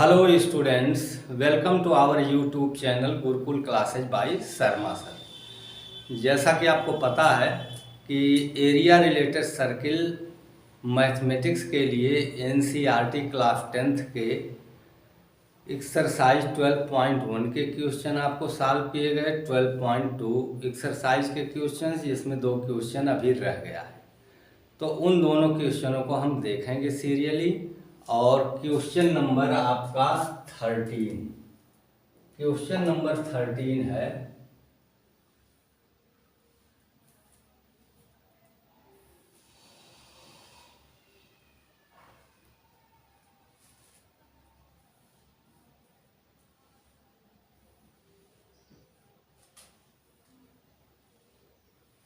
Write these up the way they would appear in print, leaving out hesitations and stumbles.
Hello students, welcome to our YouTube channel Gurukul classes by Sharma sir. जैसा कि आपको पता है कि एरिया रिलेटेड सर्किल मैथमेटिक्स के लिए एनसीईआरटी क्लास 10th के एक्सरसाइज 12.1 के क्वेश्चन आपको सॉल्व किए गए। 12.2 एक्सरसाइज के क्वेश्चन, जिसमें 2 क्वेश्चन अभी रह गया है, तो उन दोनों क्वेश्चनों को हम देखेंगे सीरियली। और क्वेश्चन नंबर आपका 13, क्वेश्चन नंबर 13 है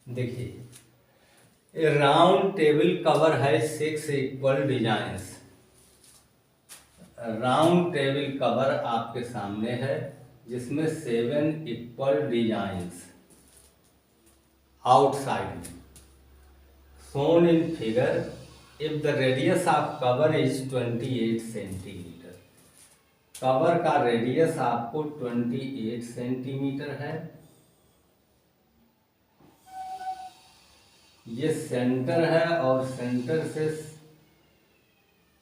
देखिए, राउंड टेबल कवर है 6 equal designs. Round table cover आपके सामने है जिसमें 7 equal designs outside shown in figure if the radius of cover is 28 centimetre. Cover का रेडियस आपको 28 सेंटीमीटर है। ये सेंटर है और सेंटर से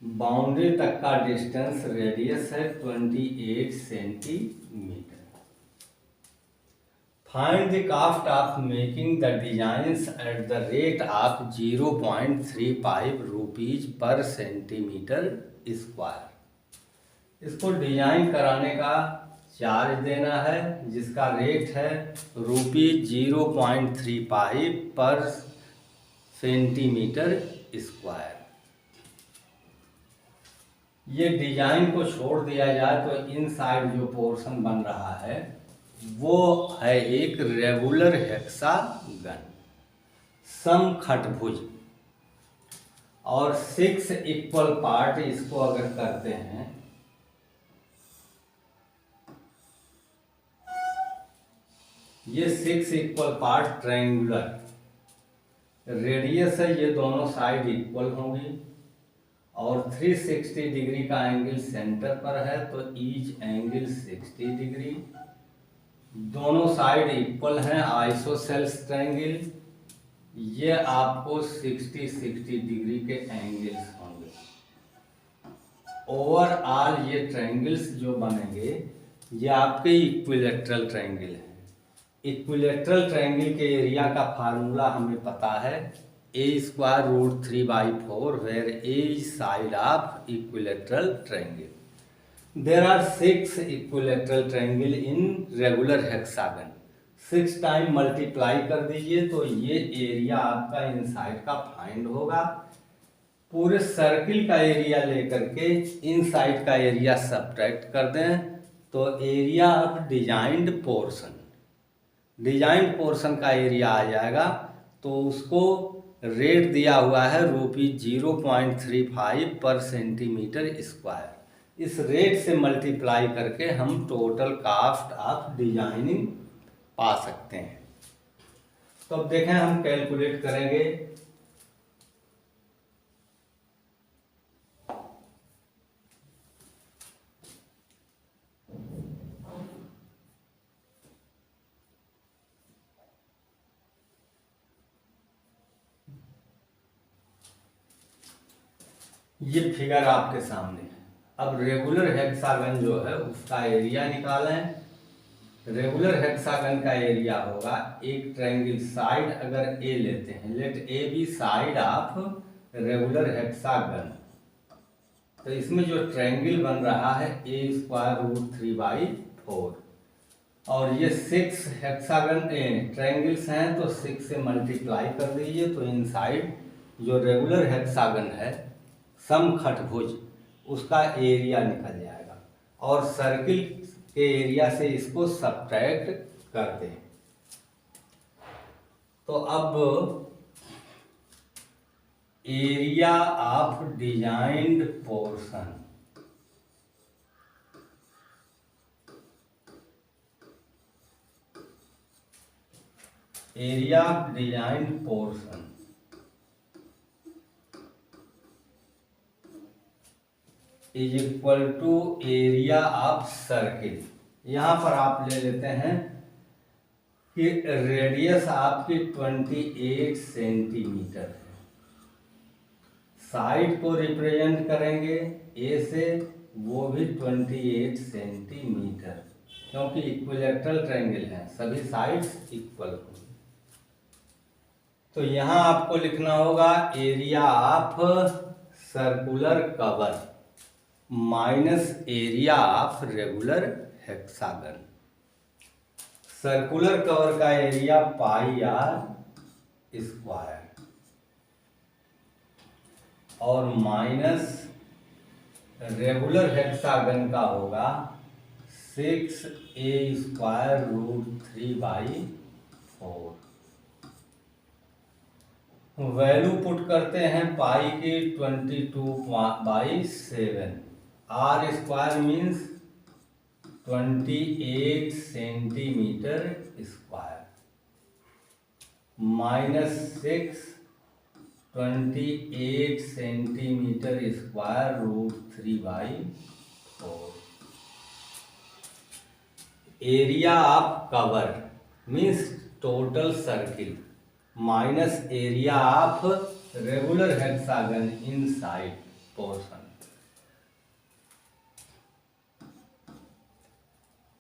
बाउंड्री तक का डिस्टेंस रेडियस है 28 centimetre. Find the cost of making the designs at the rate of 0.35 rupees पर सेंटीमीटर स्क्वायर। इसको डिजाइन कराने का चार्ज देना है जिसका रेट है ₹0.35 पर सेंटीमीटर स्क्वायर। ये डिजाइन को छोड़ दिया जाए तो इनसाइड जो पोर्शन बन रहा है वो है एक रेगुलर हेक्सागन, समखटभुज। और 6 इक्वल पार्ट इसको अगर करते हैं, ये 6 इक्वल पार्ट ट्रायंगुलर, रेडियस है, ये दोनों साइड इक्वल होंगी और 360 डिग्री का एंगल सेंटर पर है तो ईच एंगल 60 डिग्री। दोनों साइड इक्वल हैं, आइसोसेल्स ट्रायंगल, ये आपको 60-60 डिग्री के एंगल्स होंगे। ओवरऑल ये ट्रायंगल्स जो बनेंगे ये आपके इक्विलेटरल ट्रायंगल हैं। इक्विलेटरल ट्रायंगल के एरिया का फार्मूला हमें पता है, a²√3/4 where a is side of equilateral triangle. There are 6 equilateral triangle in regular hexagon. 6 time multiply कर दीजिए तो ये एरिया आपका इनसाइड का फाइंड होगा। पूरे सर्किल का एरिया लेकर के इनसाइड का एरिया सब्ट्रैक्ट कर दें तो area of designed portion, designed portion का एरिया आ जाएगा। तो उसको रेट दिया हुआ है ₹0.35 पर सेंटीमीटर स्क्वायर। इस रेट से मल्टीप्लाई करके हम टोटल कॉस्ट ऑफ डिजाइनिंग पा सकते हैं। तो अब देखें, हम कैलकुलेट करेंगे। ये फिगर आपके सामने है। अब रेगुलर हेक्सागन जो है उसका एरिया निकालें। रेगुलर हेक्सागन का एरिया होगा, एक ट्रायंगल साइड अगर ए लेते हैं, let A be side of regular hexagon, तो इसमें जो ट्रायंगल बन रहा है a²√3/4 और ये 6 हेक्सागन ट्रायंगल्स हैं तो 6 से मल्टीप्लाई कर दीजिए तो इनसाइड जो रेगुलर हेक्सागन है समखटभुज, उसका एरिया निकल जाएगा। और सर्किल के एरिया से इसको सब्ट्रैक्ट कर दें। तो अब area of designed portion, area of designed portion is equal to area of circle. यहाँ पर आप ले लेते हैं कि रेडियस आपकी 28 सेंटीमीटर है। साइड को रिप्रेजेंट करेंगे ए से, वो भी 28 सेंटीमीटर, क्योंकि इक्विलैटरल ट्रायंगल है, सभी साइड्स इक्वल होंगे। तो यहाँ आपको लिखना होगा area of circular cover minus area of regular hexagon. Circular cover का एरिया पाई आर स्क्वायर और माइनस रेगुलर हेक्सागन का होगा 6a² √3/4। वैल्यू पुट करते हैं पाई की 22/7। R square means 28 centimetre square minus 28 centimetre square √3/4। Area of cover means total circle minus area of regular hexagon inside portion.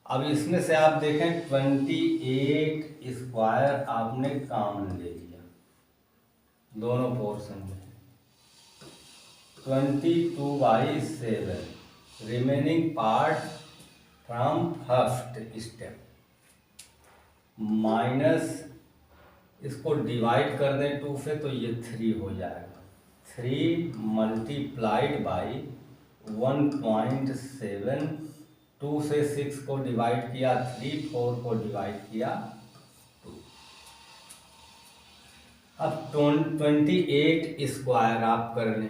अब इसमें से आप देखें 28² आपने कॉमन ले लिया दोनों पोर्शन में, 22/7 remaining part from first step minus, इसको डिवाइड कर दें 2 से तो ये 3 हो जाएगा। 3 मल्टीप्लाइड बाई 1.7, 2 से 6 को डिवाइड किया 3, 4 को डिवाइड किया 2। अब 28² आप कर लें।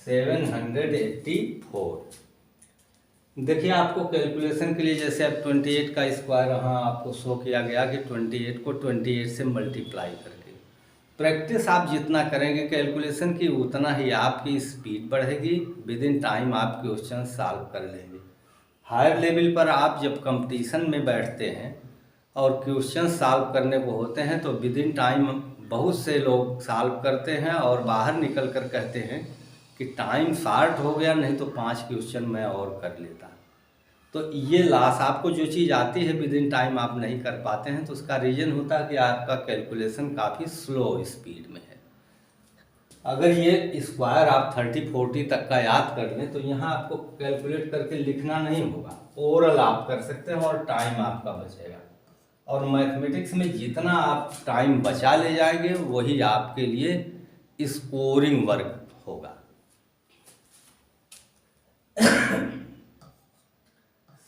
सेवन 784। देखिए आपको कैलकुलेशन के लिए जैसे अब 28 का स्क्वायर यहाँ आपको शो किया गया कि 28 को 28 से मल्टीप्लाई करके। प्रैक्टिस आप जितना करेंगे कैलकुलेशन की उतना ही आपकी स्पीड बढ़ेगी, विद इन टाइम आप क्वेश्चन सॉल्व कर लेंगे। हायर लेवल पर आप जब कंपटीशन में बैठते हैं और क्वेश्चन सॉल्व करने को होते हैं तो विद इन टाइम बहुत से लोग सॉल्व करते हैं और बाहर निकल कर कहते हैं कि टाइम शॉर्ट हो गया, नहीं तो 5 क्वेश्चन मैं और कर लेता। तो ये लॉस, आपको जो चीज़ आती है विद इन टाइम आप नहीं कर पाते हैं तो उसका रीज़न होता है कि आपका कैलकुलेशन काफ़ी स्लो स्पीड में है। अगर ये स्क्वायर आप 30-40 तक का याद कर लें तो यहाँ आपको कैलकुलेट करके लिखना नहीं होगा, ओरल आप कर सकते हैं और टाइम आपका बचेगा। और मैथमेटिक्स में जितना आप टाइम बचा ले जाएंगे वही आपके लिए स्कोरिंग वर्क होगा।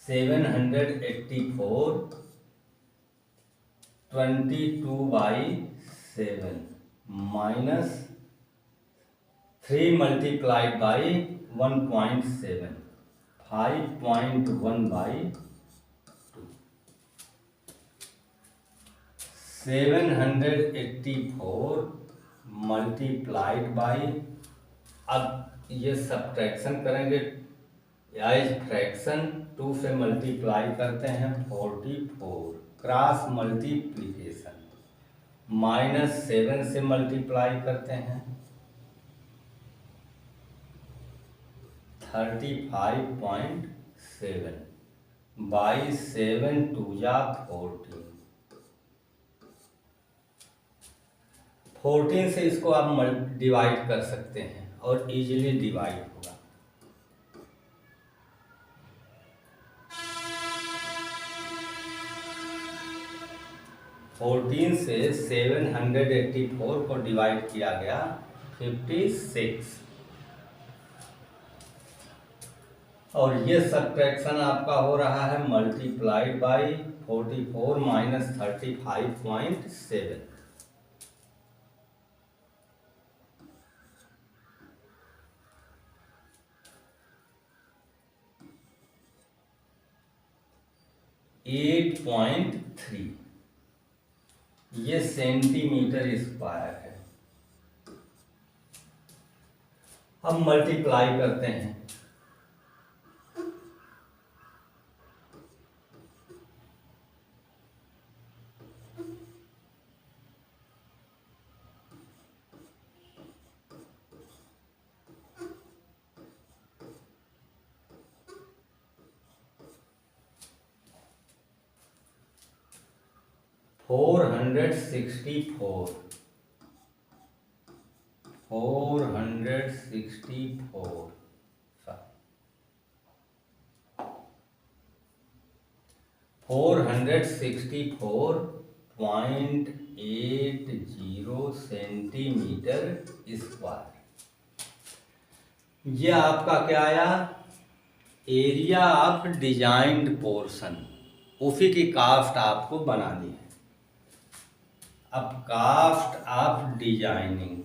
784 22/7 minus 3 multiplied by 1.7 5.1/2। 784 multiplied by, अब ये सब्ट्रैक्शन करेंगे एज फ्रैक्शन, 2 से मल्टीप्लाई करते हैं 44, क्रॉस मल्टीप्लिकेशन, माइनस 7 से मल्टीप्लाई करते हैं 35.7 बाई 7 2 जा 14। 14 से इसको आप डिवाइड कर सकते हैं और इजीली डिवाइड होगा। फोर्टीन से 784 को डिवाइड किया गया 56, और ये सब्ट्रैक्शन आपका हो रहा है मल्टीप्लाइड बाई 44 माइनस 35.7। 8.3, ये सेंटीमीटर स्क्वायर है। अब मल्टीप्लाई करते हैं। Four hundred sixty four 464.80 centimetre square. ये आपका क्या आया? Area of designed portion. उसी की कास्ट आपको बनानी है। अब cost of designing,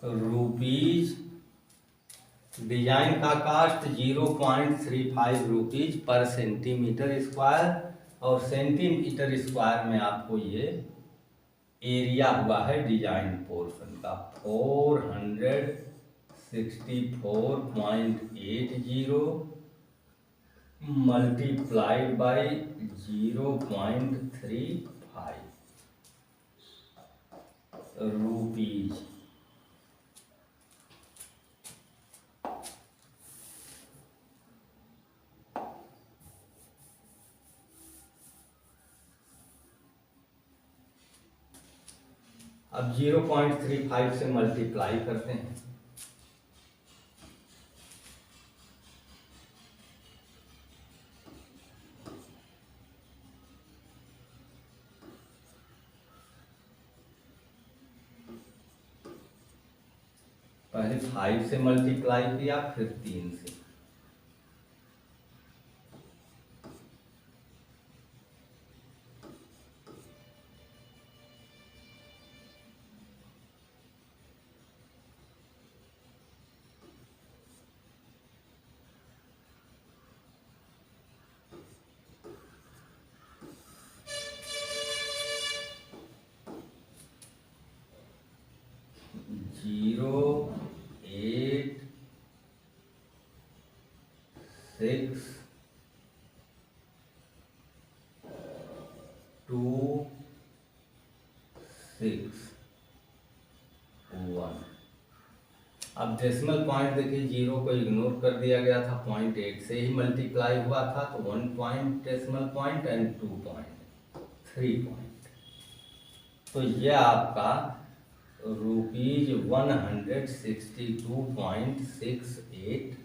rupees, design का कास्ट 0.35 रुपीज पर सेंटीमीटर स्क्वायर, और सेंटीमीटर स्क्वायर में आपको ये एरिया हुआ है डिजाइन पोर्शन का 464.80 मल्टीप्लाइड बाई 0.35 रुपीज। अब 0.35 से मल्टीप्लाई करते हैं। पहले 5 से मल्टीप्लाई किया, फिर 3 से। जीरो 8 6 2 6 1। अब डेसिमल पॉइंट देखिए, 0 को इग्नोर कर दिया गया था, 0.8 से ही मल्टीप्लाई हुआ था, तो 1 point decimal point and 2 point, 3 point. तो ये आपका रुपीज 162.68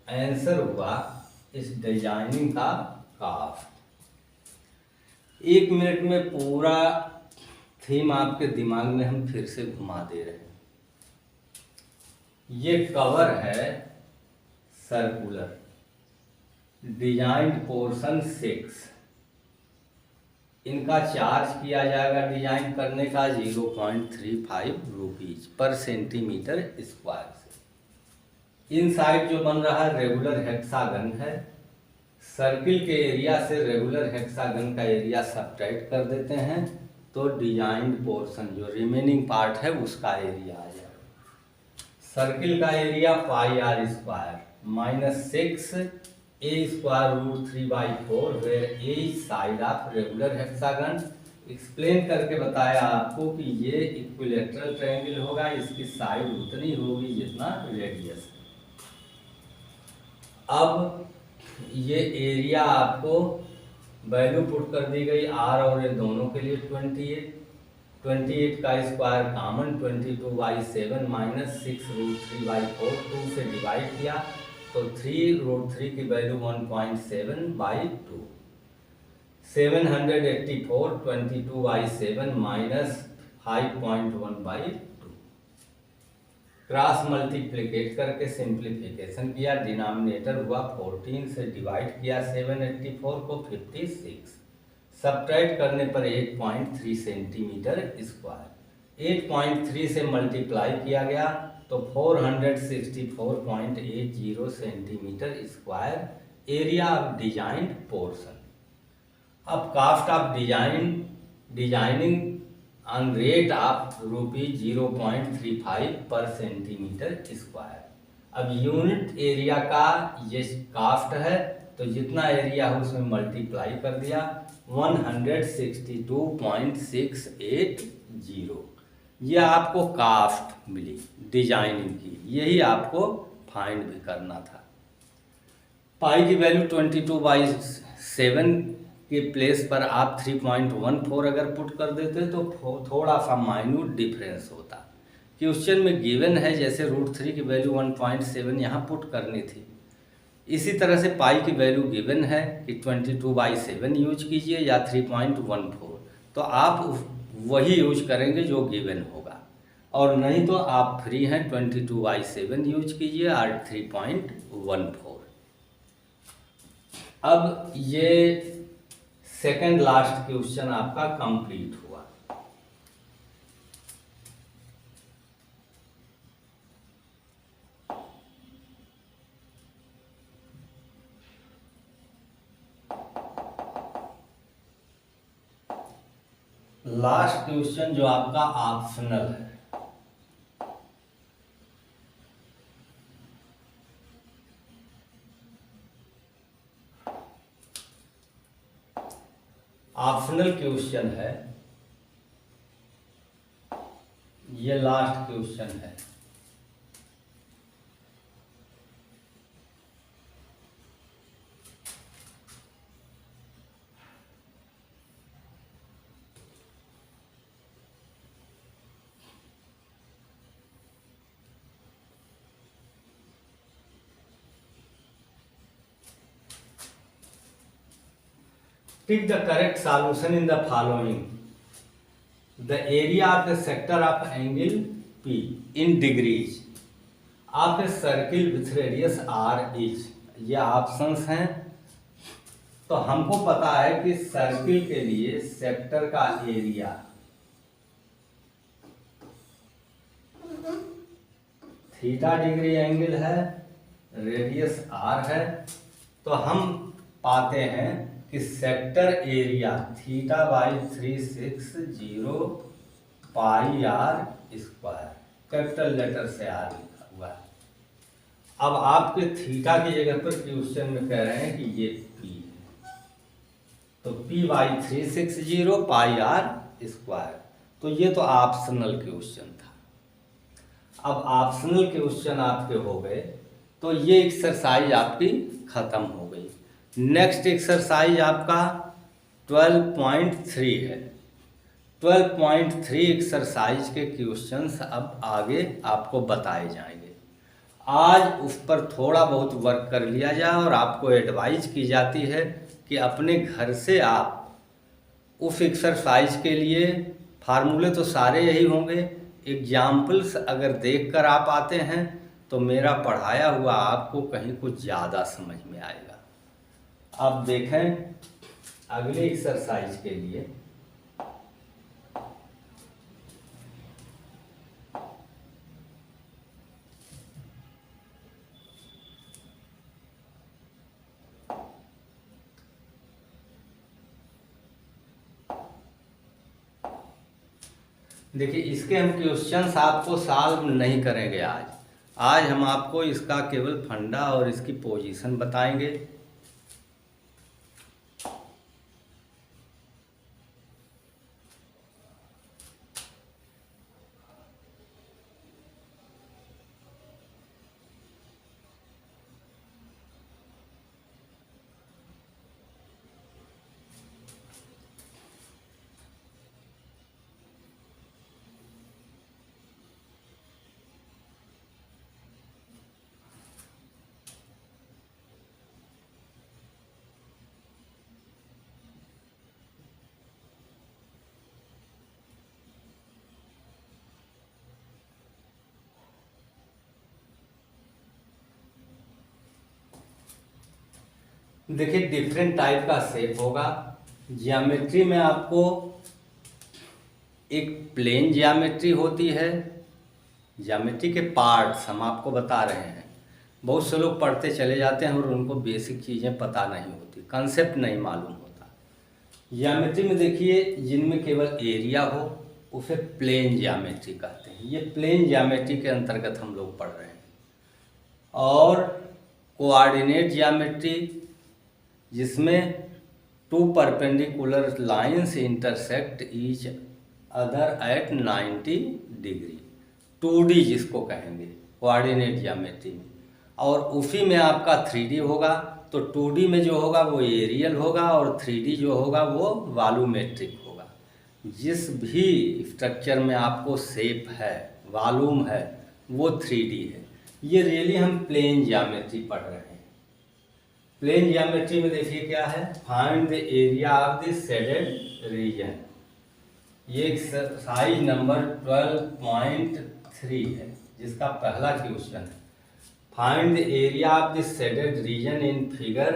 आंसर हुआ इस डिजाइनिंग का कास्ट। 1 मिनट में पूरा थीम आपके दिमाग में हम फिर से घुमा दे रहे हैं। ये कवर है सर्कुलर, डिजाइंड पोर्शन 6। इनका चार्ज किया जाएगा डिजाइन करने का 0.35 रुपीज पर सेंटीमीटर स्क्वायर से। इनसाइड जो बन रहा है रेगुलर हेक्सागन है। सर्किल के एरिया से रेगुलर हेक्सागन का एरिया सब्ट्रैक्ट कर देते हैं, तो डिजाइंड पोर्शन जो रिमेनिंग पार्ट है उसका एरिया आ जाएगा। सर्किल का area pi are square -6 a square root 3/4 where a is side of regular hexagon। Explain करके बताया आपको कि ये इक्विलैटरल ट्रायंगल होगा, इसकी साइड उतनी होगी जितना रेडियस है। अब ये एरिया आपको वैल्यू पुट कर दी गई r और ये दोनों के लिए 28 का स्क्वायर कॉमन 22/7 -6√3/4 2 से डिवाइड किया, तो 3√3 की वैल्यू 1.7/2। 784 22/7 -5.1/2। क्रॉस मल्टीप्लिकेट करके सिंप्लीफिकेशन किया, डिनोमिनेटर हुआ 14 से डिवाइड किया 784 को 56, सब्ट्रैक्ट करने पर 8.3 सेंटीमीटर स्क्वायर। 8.3 से मल्टीप्लाई किया गया तो 464.80 centimetre square area of designed portion. अब cost of designing on rate of ₹0.35 पर सेंटीमीटर स्क्वायर। अब यूनिट एरिया का ये कास्ट है तो जितना एरिया है उसमें मल्टीप्लाई कर दिया 162.680। ये आपको कास्ट मिली डिजाइनिंग की, यही आपको फाइंड भी करना था। पाई की वैल्यू 22/7 के प्लेस पर आप 3.14 अगर पुट कर देते तो थोड़ा सा माइन्यूट डिफरेंस होता। क्वेश्चन में गिवन है जैसे √3 की वैल्यू 1.7 यहाँ पुट करनी थी, इसी तरह से पाई की वैल्यू गिवन है कि 22/7 यूज कीजिए या 3.14, तो आप वही यूज करेंगे जो गिवन होगा, और नहीं तो आप फ्री हैं 22/7 यूज कीजिए और 3.14। अब ये सेकंड लास्ट क्वेश्चन आपका कंप्लीट हुआ। लास्ट क्वेश्चन जो आपका ऑप्शनल है, ऑप्शनल क्वेश्चन है, ये लास्ट क्वेश्चन है। Pick the correct solution in the following. The area of the sector of angle P in degrees of a circle with radius R is. ये options हैं। तो हमको पता है कि सर्किल के लिए सेक्टर का एरिया थीटा डिग्री एंगल है, रेडियस R है, तो हम पाते हैं कि sector area θ/360 πr², capital letter से R लिखा हुआ है। अब आपके थीटा की जगह पर क्वेश्चन में कह रहे हैं कि ये P है, तो P/360 πr², तो ये तो ऑप्शनल क्वेश्चन था। अब ऑप्शनल क्वेश्चन आपके हो गए तो ये एक्सरसाइज आपकी खत्म हो गई। नेक्स्ट एक्सरसाइज आपका 12.3 है। 12.3 एक्सरसाइज के क्वेश्चंस अब आगे आपको बताए जाएंगे। आज उस पर थोड़ा बहुत वर्क कर लिया जाए और आपको एडवाइज की जाती है कि अपने घर से आप उस एक्सरसाइज के लिए फार्मूले तो सारे यही होंगे, एग्जाम्पल्स अगर देखकर आप आते हैं तो मेरा पढ़ाया हुआ आपको कहीं कुछ ज़्यादा समझ में आएगा। अब देखें अगले एक्सरसाइज के लिए। देखिए इसके हम क्वेश्चंस आपको सॉल्व नहीं करेंगे आज हम आपको इसका केवल फंडा और इसकी पोजीशन बताएंगे। देखिए डिफरेंट टाइप का शेप होगा। ज्योमेट्री में आपको एक प्लेन ज्योमेट्री होती है, ज्योमेट्री के पार्ट्स हम आपको बता रहे हैं। बहुत से लोग पढ़ते चले जाते हैं और उनको बेसिक चीज़ें पता नहीं होती, कंसेप्ट नहीं मालूम होता। ज्योमेट्री में देखिए जिनमें केवल एरिया हो उसे प्लेन ज्योमेट्री कहते हैं। ये प्लेन ज्योमेट्री के अंतर्गत हम लोग पढ़ रहे हैं। और कोऑर्डिनेट ज्योमेट्री जिसमें two perpendicular lines intersect each other at 90 degree, 2D जिसको कहेंगे कोऑर्डिनेट ज्योमेट्री में। और उसी में आपका 3D होगा। तो 2D में जो होगा वो एरियल होगा और 3D जो होगा वो वॉल्यूमेट्रिक होगा। जिस भी स्ट्रक्चर में आपको शेप है, वॉल्यूम है, वो 3D है। ये रियली हम प्लेन ज्योमेट्री पढ़ रहे हैं। प्लेन ज्योमेट्री में देखिए क्या है, find the area of the shaded region. ये एक्सरसाइज नंबर 12.3 है जिसका पहला क्वेश्चन है। Find the area of the shaded region in figure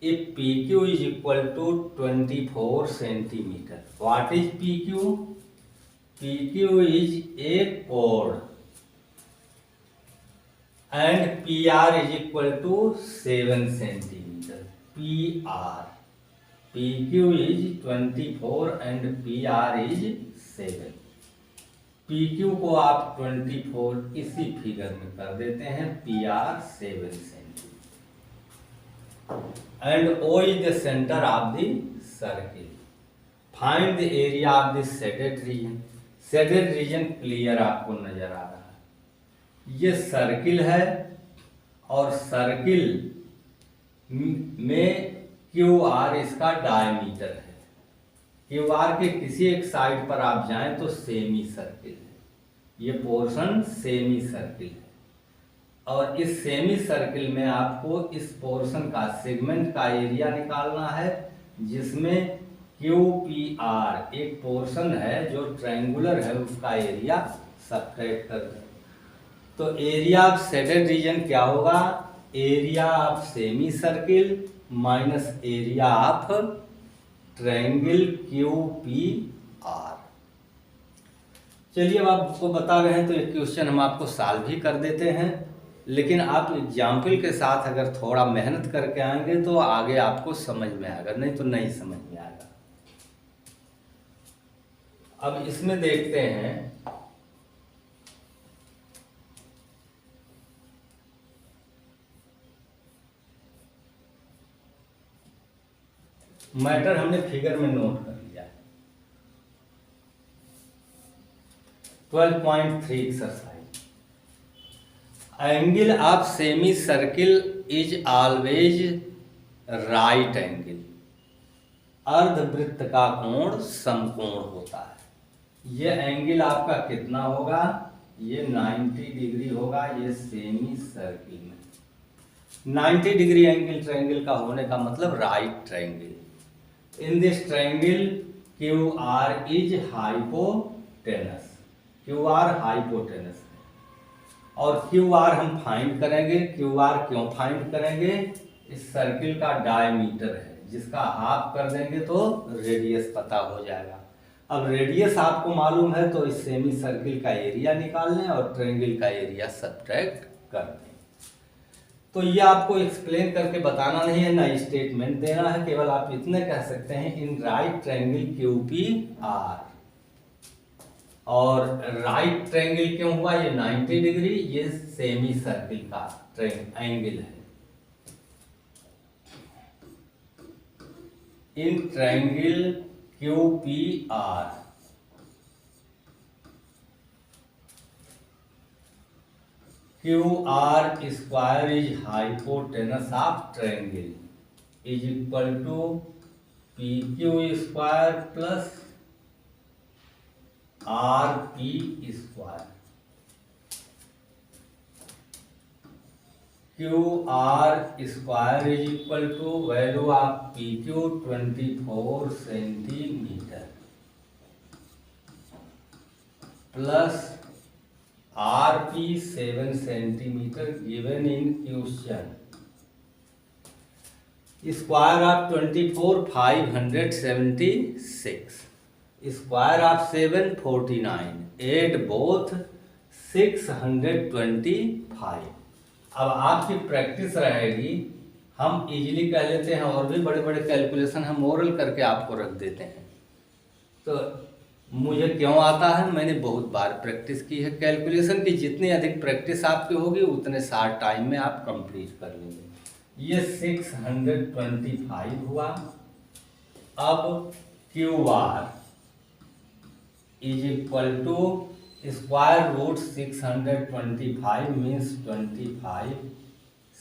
if PQ is equal to 24 centimetre. What is PQ? PQ is a कोड and PR is equal to 7 centimetre. PQ is 24 and PR is 7। PQ को आप 24 इसी figure में कर देते हैं, PR 7 centimetre. And O is the center of the circle। Find the area of the shaded reason. Shaded region clear आपको नजर आ रहा है। ये सर्किल है और सर्किल में QR इसका डायमीटर है। QR के किसी एक साइड पर आप जाएं तो सेमी सर्किल है, ये पोर्शन सेमी सर्किल है। और इस सेमी सर्किल में आपको इस पोर्शन का सेगमेंट का एरिया निकालना है, जिसमें QPR एक पोर्शन है जो ट्रायंगुलर है, उसका एरिया सब्ट्रैक्ट कर दें। तो एरिया ऑफ शेडेड रीजन क्या होगा? Area of semicircle minus area of triangle QPR। चलिए अब आपको बता रहे हैं तो एक क्वेश्चन हम आपको सॉल्व भी कर देते हैं, लेकिन आप एग्जाम्पल के साथ अगर थोड़ा मेहनत करके आएंगे तो आगे आपको समझ में आएगा, नहीं तो नहीं समझ में आएगा। अब इसमें देखते हैं, मैटर हमने फिगर में नोट कर लिया है। 12.3 exercise. Angle of semicircle is always right angle. अर्धवृत्त का कोण समकोण होता है। ये एंगल आपका कितना होगा? ये 90 डिग्री होगा। ये सेमी सर्किल में 90 डिग्री एंगल ट्रायंगल का होने का मतलब right triangle. In this triangle QR is hypotenuse। QR hypotenuse है और QR हम फाइंड करेंगे। QR क्यों फाइंड करेंगे? इस सर्किल का डायमीटर है, जिसका हाफ कर देंगे तो रेडियस पता हो जाएगा। अब रेडियस आपको मालूम है तो इस सेमी सर्किल का एरिया निकाल लें और ट्रायंगल का एरिया सब्ट्रैक्ट कर दें। तो ये आपको एक्सप्लेन करके बताना नहीं है, ना स्टेटमेंट देना है, केवल आप इतने कह सकते हैं इन राइट ट्रायंगल QPR। और राइट ट्रायंगल क्यों हुआ? ये 90 डिग्री, ये सेमी सर्किल का एंगल है। In triangle QPR QR square is hypotenuse of triangle is equal to PQ square plus RP square। QR square is equal to value of PQ 24 centimetre plus RP 7 centimetre given in question. Square of 24 576, square of 7 49, add both 625। अब आपकी practice रहेगी, हम easily कह लेते हैं और भी बड़े बड़े कैलकुलेशन हम ओरल करके आपको रख देते हैं। तो मुझे क्यों आता है, मैंने बहुत बार प्रैक्टिस की है कैलकुलेशन की। जितनी अधिक प्रैक्टिस आपकी होगी उतने शार्ट टाइम में आप कंप्लीट कर लेंगे। ये 625 हुआ। अब Q R is equal to square root 625 means 25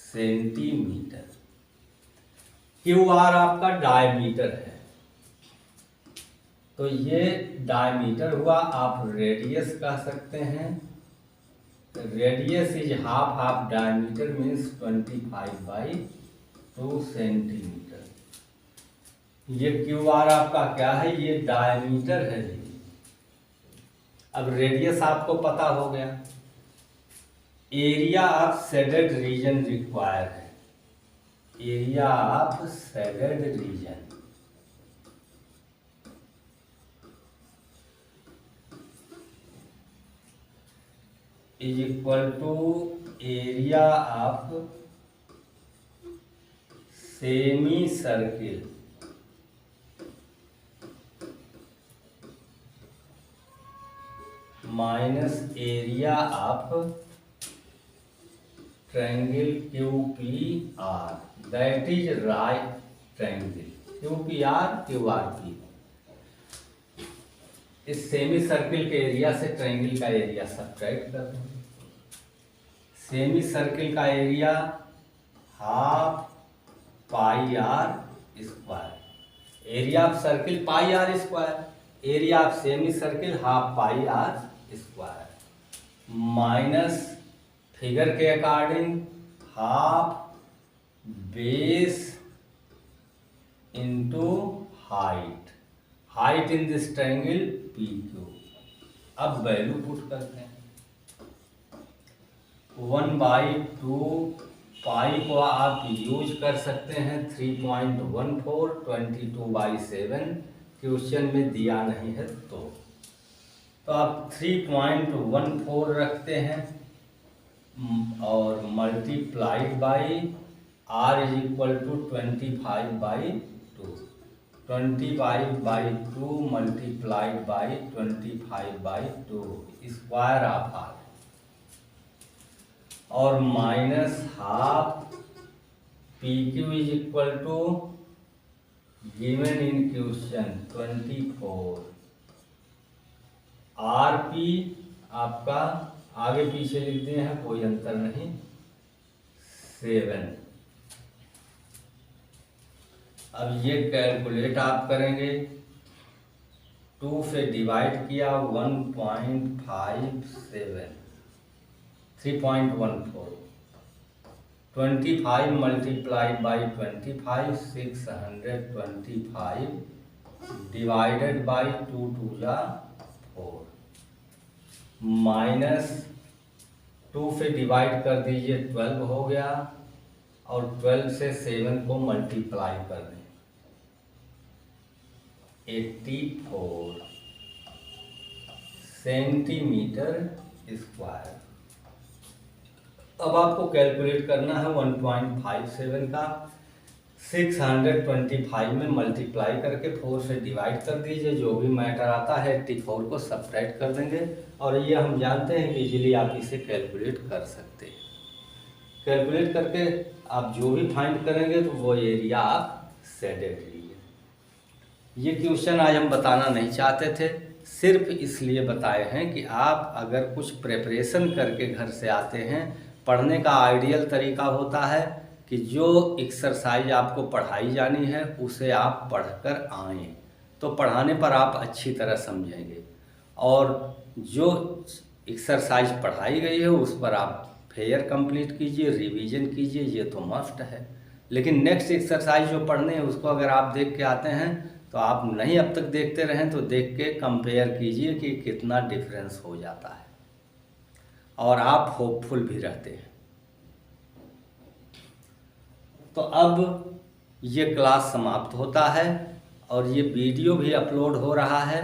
centimetre. Q R आपका डायमीटर है, तो ये डायमीटर हुआ। आप रेडियस कह सकते हैं, radius is half diameter means 25/2 centimetre. ये क्यू आर आपका क्या है, ये डायमीटर है जी। अब रेडियस आपको पता हो गया। Area of shaded region require है, area of shaded region is equal to area of semicircle minus area of triangle QPR, that is right triangle QPR QRP। इस सेमी सर्किल के area से triangle का area subtract कर देंगे। Semicircle का area half pi are square, area of circle pi are square, area of semicircle half pi are square, minus figure के according half base into height, height in this triangle PQ। अब value put करते हैं। 1/2 पाई को आप use कर सकते हैं 3.14, 22/7 question में दिया नहीं है तो आप 3.14 रखते हैं और multiplied by R is equal to 25/2, 25/2 multiplied by 25/2 square of R, और minus half PQ is equal to given in question 24, RP आपका आगे पीछे लिख दिए हैं, कोई अंतर नहीं, 7। अब ये कैलकुलेट आप करेंगे, 2 से डिवाइड किया 1.57, 3.14, 25 मल्टीप्लाइड बाई 25, 625 डिवाइडेड बाई 2 2 जा 4, माइनस 2 से डिवाइड कर दीजिए 12 हो गया, और 12 से 7 को मल्टीप्लाई कर दें 84 सेंटीमीटर स्क्वायर। अब आपको कैलकुलेट करना है 1.57 का 625 में मल्टीप्लाई करके 4 से डिवाइड कर दीजिए, जो भी मैटर आता है 84 को सब्ट्रैक्ट कर देंगे, और ये हम जानते हैं कि इजीली आप इसे कैलकुलेट कर सकते हैं। कैलकुलेट करके आप जो भी फाइंड करेंगे तो वो एरिया आप शेडेड रीजन। ये क्वेश्चन आज हम बताना नहीं चाहते थे, सिर्फ इसलिए बताए हैं कि आप अगर कुछ प्रिपरेशन करके घर से आते हैं, पढ़ने का आइडियल तरीका होता है कि जो एक्सरसाइज आपको पढ़ाई जानी है उसे आप पढ़कर आएँ, तो पढ़ाने पर आप अच्छी तरह समझेंगे, और जो एक्सरसाइज पढ़ाई गई है उस पर आप फेयर कंप्लीट कीजिए, रिवीजन कीजिए, ये तो मस्ट है। लेकिन नेक्स्ट एक्सरसाइज जो पढ़ने हैं उसको अगर आप देख के आते हैं तो आप नहीं अब तक देखते रहें तो देख के कंपेयर कीजिए कि कितना डिफरेंस हो जाता है, और आप होपफुल भी रहते हैं। तो अब ये क्लास समाप्त होता है और ये वीडियो भी अपलोड हो रहा है।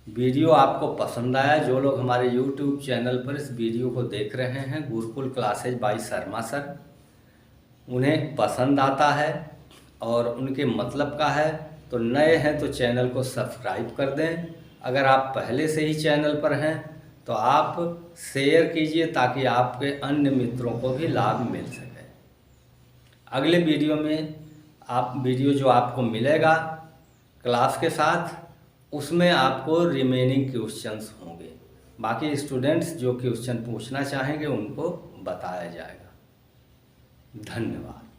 वीडियो आपको पसंद आया, जो लोग हमारे YouTube चैनल पर इस वीडियो को देख रहे हैं, Gurukul classes by Sharma sir, उन्हें पसंद आता है और उनके मतलब का है, तो नए हैं तो चैनल को सब्सक्राइब कर दें। अगर आप पहले से ही चैनल पर हैं तो आप शेयर कीजिए ताकि आपके अन्य मित्रों को भी लाभ मिल सके। अगले वीडियो में वीडियो जो आपको मिलेगा क्लास के साथ, उसमें आपको रिमेनिंग क्वेश्चंस होंगे। बाकी स्टूडेंट्स जो क्वेश्चन पूछना चाहेंगे उनको बताया जाएगा। धन्यवाद।